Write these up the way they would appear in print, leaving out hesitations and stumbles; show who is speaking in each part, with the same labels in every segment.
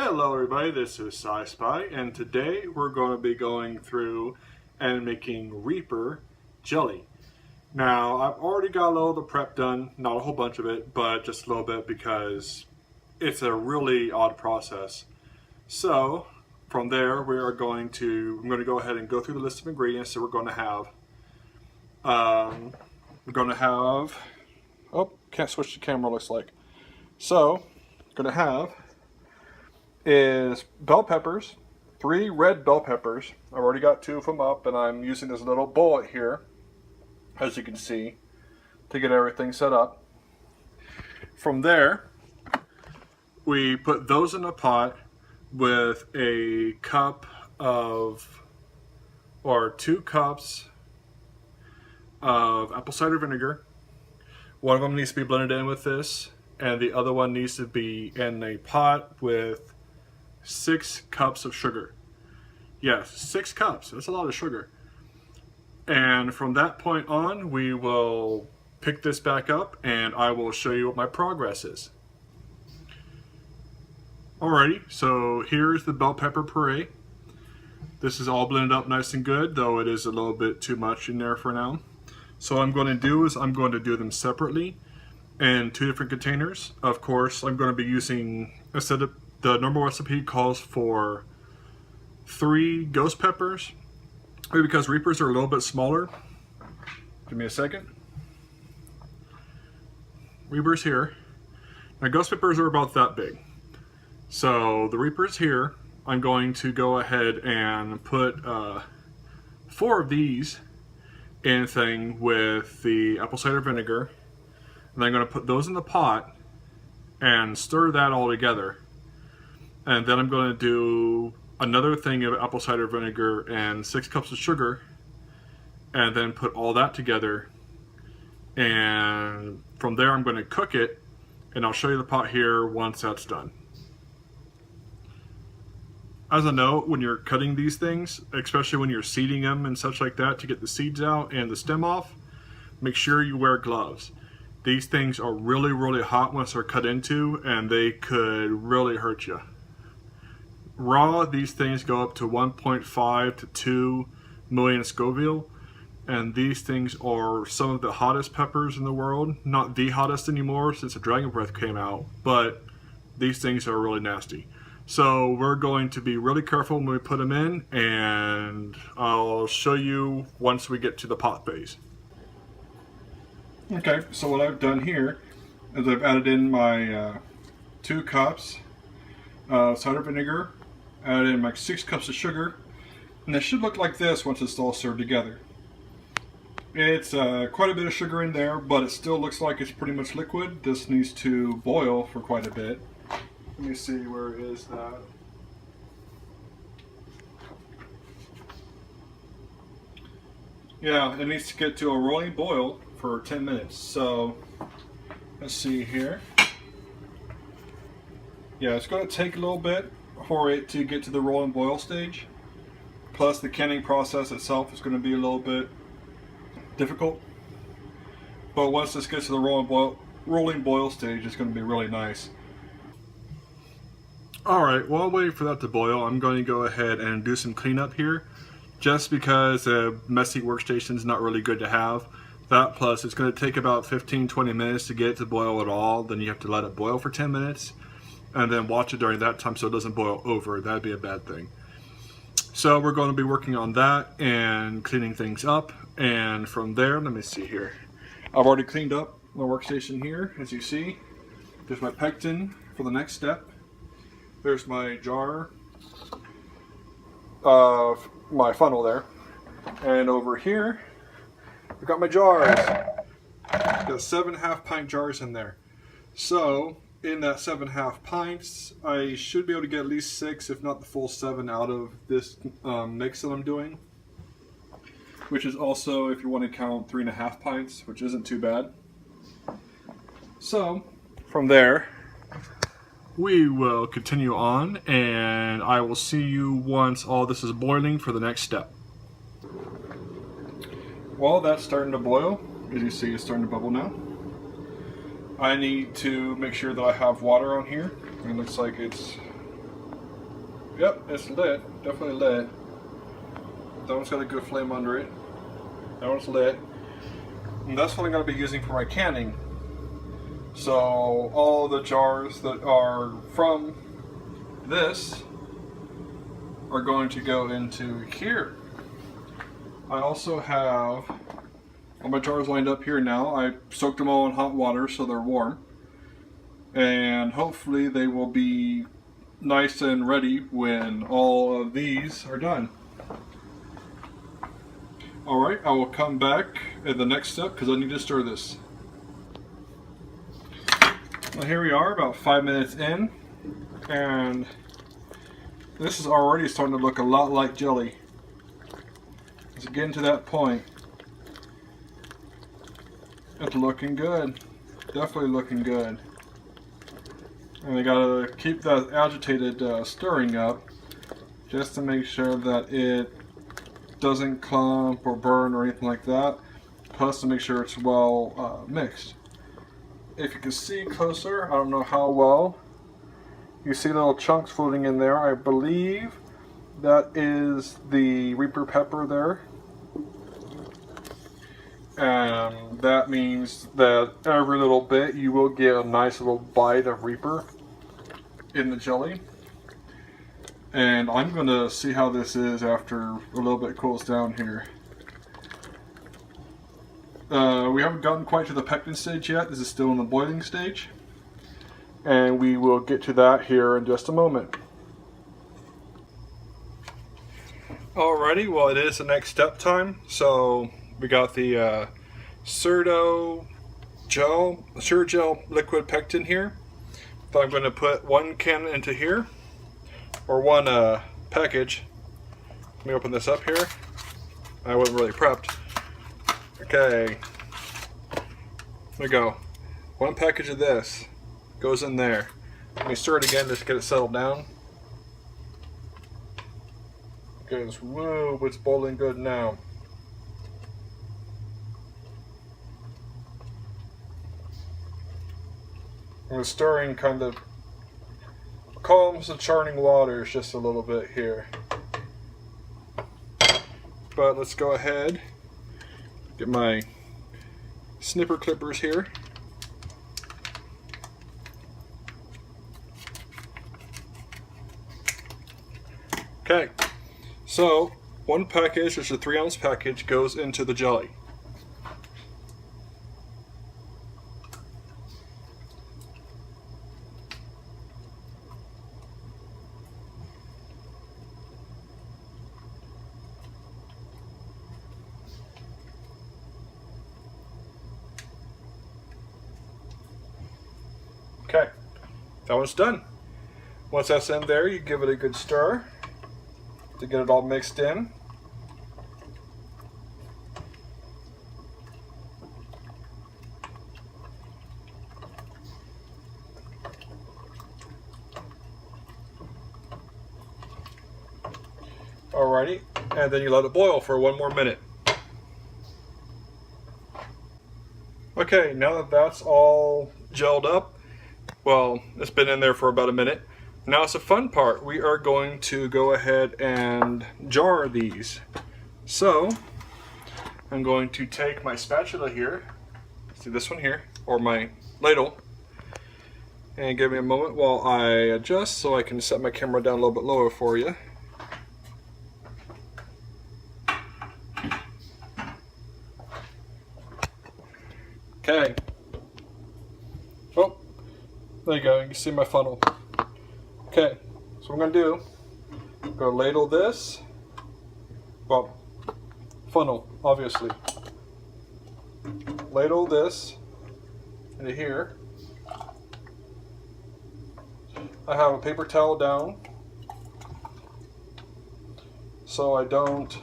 Speaker 1: Hello everybody, this is PsySpy, and today we're going to be going through and making Reaper jelly. Now, I've already got a little of the prep done, not a whole bunch of it, but just a little bit because it's a really odd process. So, from there, I'm going to go ahead and go through the list of ingredients that we're going to have. Oh, can't switch the camera, looks like. So, going to have is bell peppers, 3 red bell peppers. I've already got 2 of them up, and I'm using this little bullet here, as you can see, to get everything set up. From there, we put those in a pot with a cup of, or 2 cups of apple cider vinegar. One of them needs to be blended in with this, and the other one needs to be in a pot with 6 cups of sugar. Yes, 6 cups. That's a lot of sugar. And from that point on, we will pick this back up and I will show you what my progress is. Alrighty, so here's the bell pepper puree. This is all blended up nice and good, though it is a little bit too much in there for now. So what I'm going to do is I'm going to do them separately in 2 different containers. Of course, I'm going to be using, instead of the normal recipe calls for 3 ghost peppers, because Reapers are a little bit smaller. Give me a second. Reapers here. Now ghost peppers are about that big. So the Reapers here, I'm going to go ahead and put 4 of these in thing with the apple cider vinegar. And I'm going to put those in the pot and stir that all together. And then I'm going to do another thing of apple cider vinegar and 6 cups of sugar, and then put all that together. And from there I'm going to cook it, and I'll show you the pot here once that's done. As a note, when you're cutting these things, especially when you're seeding them and such like that to get the seeds out and the stem off, make sure you wear gloves. These things are really, really hot once they're cut into, and they could really hurt you. Raw, these things go up to 1.5 to 2 million Scoville, and these things are some of the hottest peppers in the world. Not the hottest anymore since the Dragon Breath came out, but these things are really nasty. So we're going to be really careful when we put them in, and I'll show you once we get to the pot phase. Okay, so what I've done here is I've added in my 2 cups of cider vinegar, added in my 6 cups of sugar, and it should look like this once it's all served together. It's quite a bit of sugar in there, but it still looks like it's pretty much liquid. This needs to boil for quite a bit. Let me see, where is that? Yeah, it needs to get to a rolling boil for 10 minutes. So, let's see here. Yeah, it's going to take a little bit for it to get to the rolling boil stage. Plus the canning process itself is going to be a little bit difficult. But once this gets to the rolling boil stage, it's going to be really nice. Alright, while waiting for that to boil, I'm going to go ahead and do some cleanup here. Just because a messy workstation is not really good to have. That plus it's going to take about 15-20 minutes to get it to boil at all. Then you have to let it boil for 10 minutes. And then watch it during that time so it doesn't boil over. That'd be a bad thing. So we're going to be working on that and cleaning things up. And from there, let me see here. I've already cleaned up my workstation here, as you see. There's my Pectin for the next step. There's my jar of my funnel there. And over here, I've got my jars. Got 7 half-pint jars in there. So, in that 7 half pints, I should be able to get at least 6, if not the full 7, out of this mix that I'm doing. Which is also, if you want to count, 3.5 pints, which isn't too bad. So, from there, we will continue on, and I will see you once all this is boiling for the next step. While that's starting to boil, as you see, it's starting to bubble now. I need to make sure that I have water on here. It looks like it's Yep, it's lit. Definitely lit. That one's got a good flame under it. That one's lit. And that's what I'm going to be using for my canning. So all the jars that are from this are going to go into here. I also have all my jars lined up here now. I soaked them all in hot water so they're warm. And hopefully they will be nice and ready when all of these are done. Alright, I will come back at the next step because I need to stir this. Well, here we are about 5 minutes in, and this is already starting to look a lot like jelly. It's getting to that point. It's looking good. Definitely looking good. And I gotta keep that agitated stirring up just to make sure that it doesn't clump or burn or anything like that. Plus to make sure it's well mixed. If you can see closer, I don't know how well, you see little chunks floating in there. I believe that is the Reaper pepper there. And that means that every little bit you will get a nice little bite of Reaper in the jelly. And I'm going to see how this is after a little bit cools down here. We haven't gotten quite to the pectin stage yet. This is still in the boiling stage. And we will get to that here in just a moment. Alrighty, well it is the next step time. So we got the Sure Gel liquid pectin here. So I'm going to put one can into here, or one package. Let me open this up here. I wasn't really prepped. Okay, there we go. One package of this goes in there. Let me stir it again just to get it settled down. Okay, whoa, it's boiling good now. And the stirring kind of calms the churning waters just a little bit here. But let's go ahead, get my snipper clippers here. Okay, so one package, which is a 3-ounce package, goes into the jelly. Okay, that one's done. Once that's in there, you give it a good stir to get it all mixed in. Alrighty, and then you let it boil for 1 more minute. Okay, now that that's all gelled up, well, it's been in there for about a minute. Now it's the fun part. We are going to go ahead and jar these. So, I'm going to take my spatula here, see this one here, or my ladle, and give me a moment while I adjust so I can set my camera down a little bit lower for you. Okay. Oh, there you go. You can see my funnel. Okay, so what I'm going to do, I'm going to ladle this, well, funnel, obviously. Ladle this into here. I have a paper towel down so I don't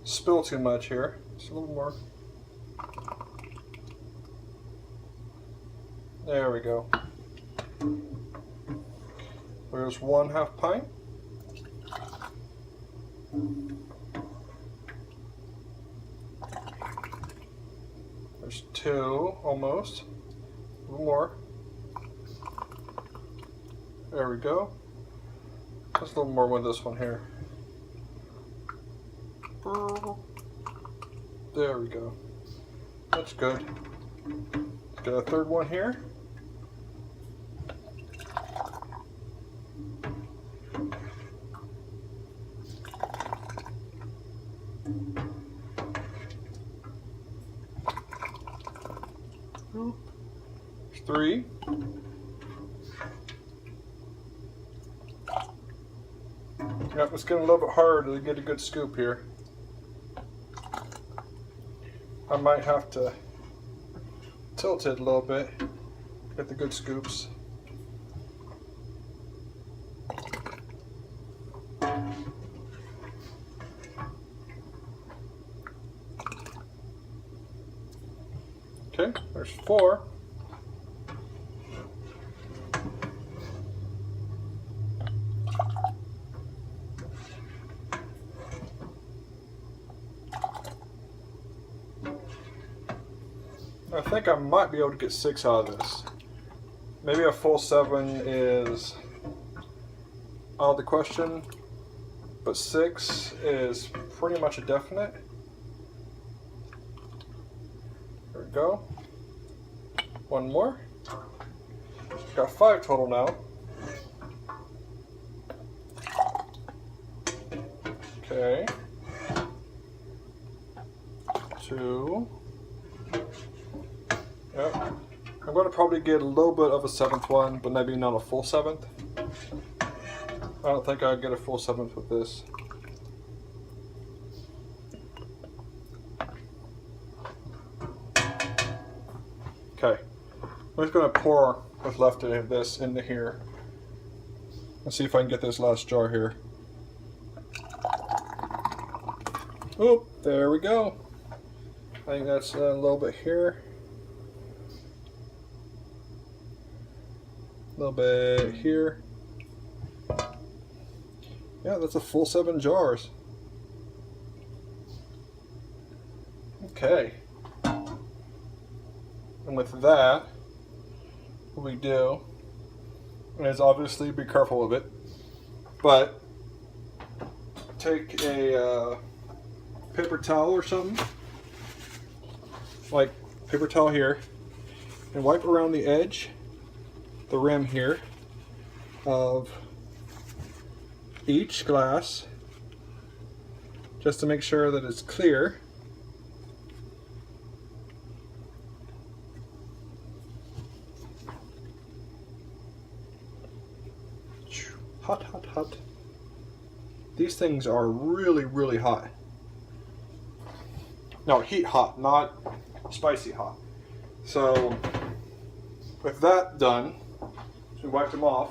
Speaker 1: spill too much here. Just a little more. There we go. There's 1/2 pint. 2, almost. A little more. There we go. Just a little more with this one here. There we go. That's good. Let's get a third one here. There's 3. Yep, it's getting a little bit harder to get a good scoop here. I might have to tilt it a little bit, get the good scoops. Okay, there's 4. I think I might be able to get 6 out of this. Maybe a full 7 is out of the question, but 6 is pretty much a definite. There we go. One more. Got 5 total now. Okay. 2. Yep. I'm going to probably get a little bit of a 7th one, but maybe not a full 7th. I don't think I'd get a full 7th with this. Okay. I'm just going to pour what's left of this into here. Let's see if I can get this last jar here. Oh, there we go. I think that's a little bit here. A little bit here. Yeah, that's a full 7 jars. Okay. And with that, what we do is obviously be careful of it, but take a paper towel or something, like paper towel here, and wipe around the edge, the rim here of each glass, just to make sure that it's clear. Hot, hot, hot. These things are really, really hot. No, heat hot, not spicy hot. So, with that done, so we wiped them off,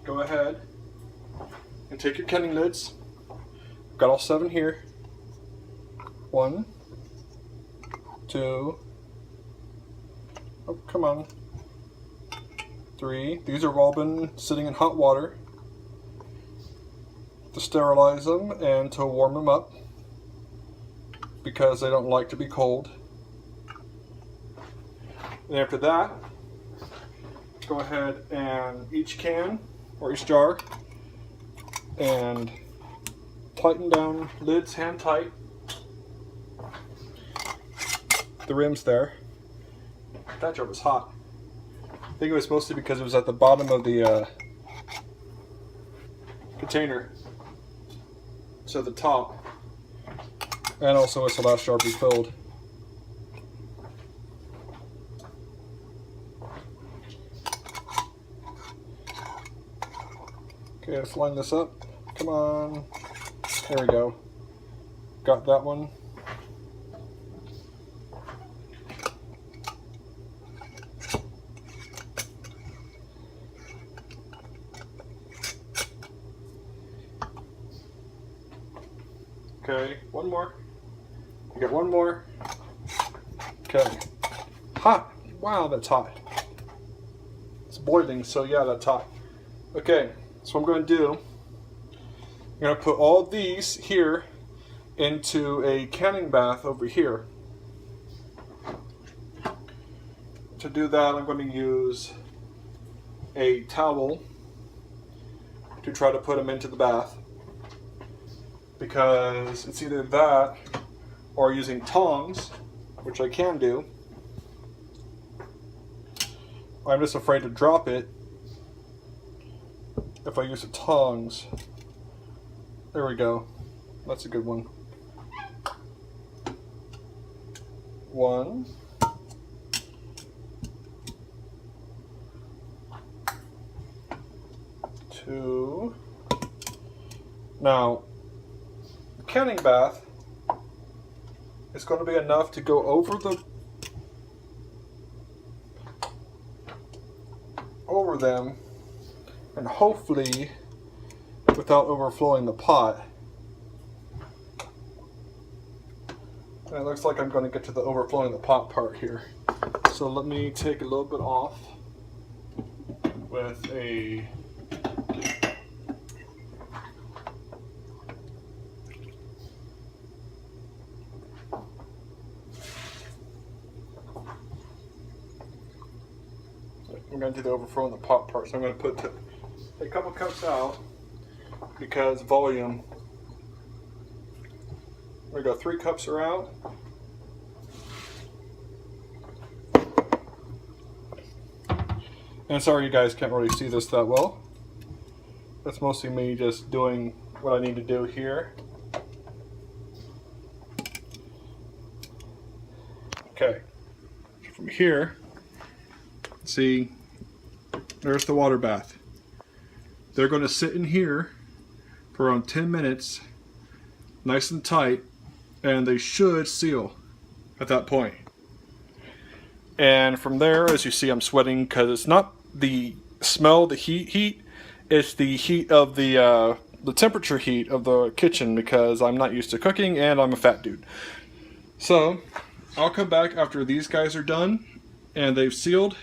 Speaker 1: go ahead and take your canning lids. Got all 7 here. 1, 2, oh, come on. 3. These have all been sitting in hot water to sterilize them and to warm them up because they don't like to be cold. And after that, go ahead and each can or each jar and tighten down lids hand tight. The rims there. That jar was hot. I think it was mostly because it was at the bottom of the container, so the top, and also as the last jar be filled. Okay, let's line this up. Come on. There we go. Got that one. Okay, one more. You got one more. Okay. Hot. Wow, that's hot. It's boiling, so yeah, that's hot. Okay, so what I'm going to do, I'm going to put all these here into a canning bath over here. to do that, I'm going to use a towel to try to put them into the bath, because it's either that or using tongs, which I can do. I'm just afraid to drop it if I use the tongs. There we go. That's a good one. 1, 2. Now, the canning bath is going to be enough to go over them, and hopefully without overflowing the pot. And it looks like I'm going to get to the overflowing the pot part here. So let me take a little bit off with a I'm going to do the overflowing the pot part. So I'm going to put a couple cups out because volume. We go 3 cups are out. And sorry you guys can't really see this that well. That's mostly me just doing what I need to do here. Okay. So from here, see, there's the water bath. They're going to sit in here for around 10 minutes, nice and tight, and they should seal at that point. And from there, as you see, I'm sweating because it's not the smell, the heat, it's the heat of the temperature heat of the kitchen, because I'm not used to cooking and I'm a fat dude. So I'll come back after these guys are done and they've sealed,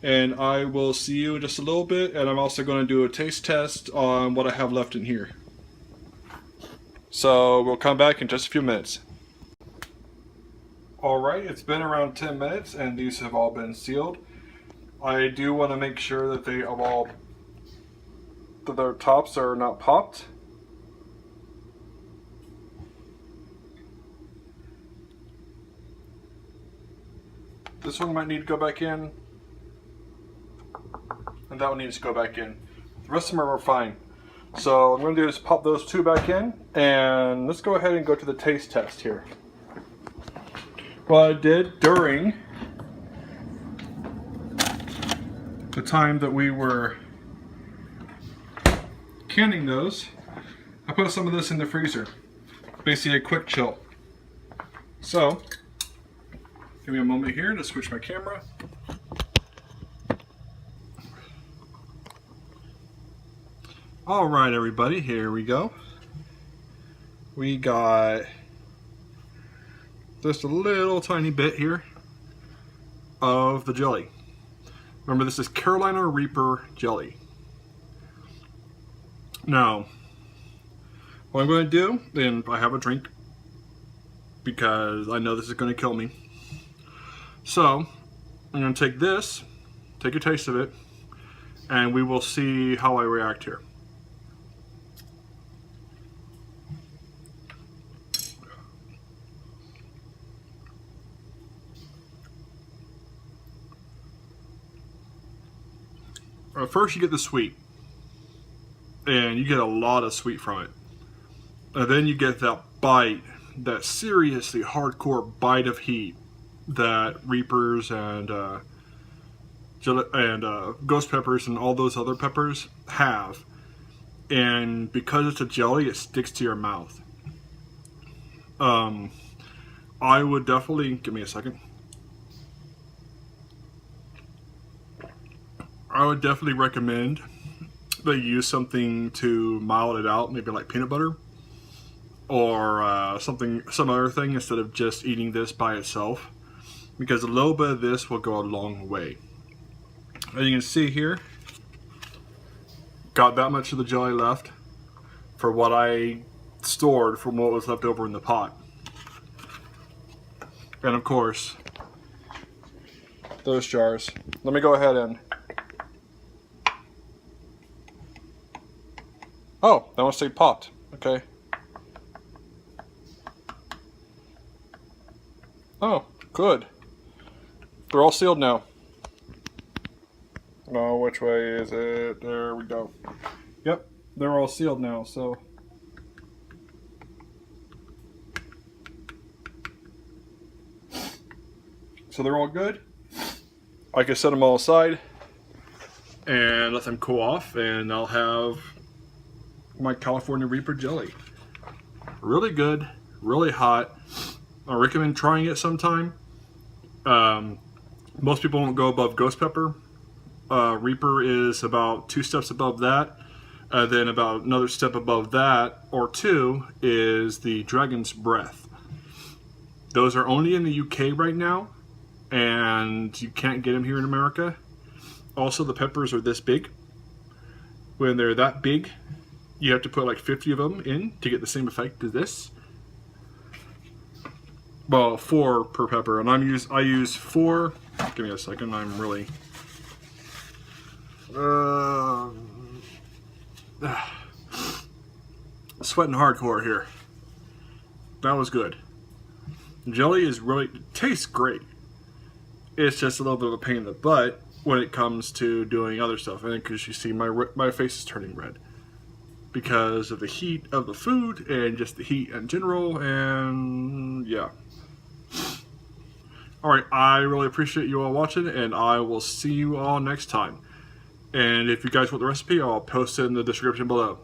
Speaker 1: and I will see you in just a little bit, and I'm also going to do a taste test on what I have left in here. So we'll come back in just a few minutes. Alright, it's been around 10 minutes and these have all been sealed. I do want to make sure that they have all, that their tops are not popped. This one might need to go back in, and that one needs to go back in. The rest of them are fine. So what I'm going to do is pop those 2 back in, and let's go ahead and go to the taste test here. What I did during the time that we were canning those, I put some of this in the freezer. Basically a quick chill. So, give me a moment here to switch my camera. Alright everybody, here we go. We got just a little tiny bit here of the jelly. Remember, this is Carolina Reaper jelly. Now, what I'm going to do, and I have a drink because I know this is going to kill me. So, I'm going to take this, take a taste of it, and we will see how I react here. First you get the sweet, and you get a lot of sweet from it, and then you get that bite, that seriously hardcore bite of heat that Reapers and ghost peppers and all those other peppers have, and because it's a jelly, it sticks to your mouth. I would definitely, give me a second. I would definitely recommend that you use something to mild it out, maybe like peanut butter or some other thing, instead of just eating this by itself, because a little bit of this will go a long way. As you can see here, got that much of the jelly left for what I stored from what was left over in the pot. And of course, those jars. Let me go ahead and... Oh, that one stayed popped. Okay. Oh, good. They're all sealed now. Oh, which way is it? There we go. Yep, they're all sealed now, so... So they're all good. I can set them all aside and let them cool off, and I'll have my California Reaper jelly. Really good, really hot. I recommend trying it sometime. Most people won't go above ghost pepper. Reaper is about 2 steps above that. Then about another step above that, or 2, is the Dragon's Breath. Those are only in the UK right now, and you can't get them here in America. Also, the peppers are this big. When they're that big, you have to put like 50 of them in to get the same effect as this. Well, 4 per pepper, and I use 4. Give me a second. I'm really sweating hardcore here. That was good. Jelly is really, it tastes great. It's just a little bit of a pain in the butt when it comes to doing other stuff. I think because you see my face is turning red because of the heat of the food and just the heat in general, and yeah. Alright, I really appreciate you all watching, and I will see you all next time. And if you guys want the recipe, I'll post it in the description below.